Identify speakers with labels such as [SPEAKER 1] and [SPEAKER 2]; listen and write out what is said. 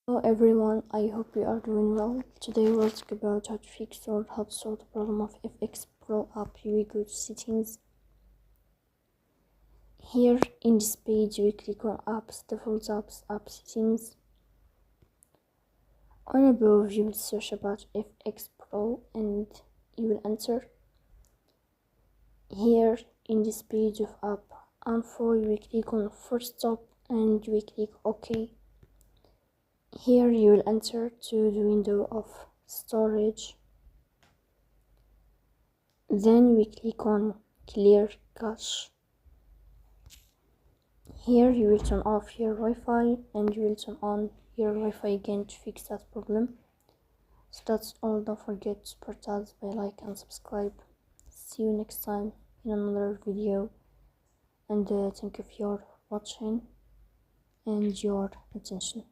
[SPEAKER 1] Hello everyone, I hope you are doing well. Today we'll talk about how to fix or how to solve the problem of FxPro app. We go to settings. Here in this page we click on apps, default apps, app settings. On above you will search about FxPro and you will enter. Here in this page of app info we click on first stop and we click OK. Here you will enter to the window of storage. Then we click on clear cache. Here you will turn off your Wi-Fi and you will turn on your Wi-Fi again to fix that problem. So that's all. Don't forget to support us by like and subscribe. See you next time in another video, and thank you for your watching and your attention.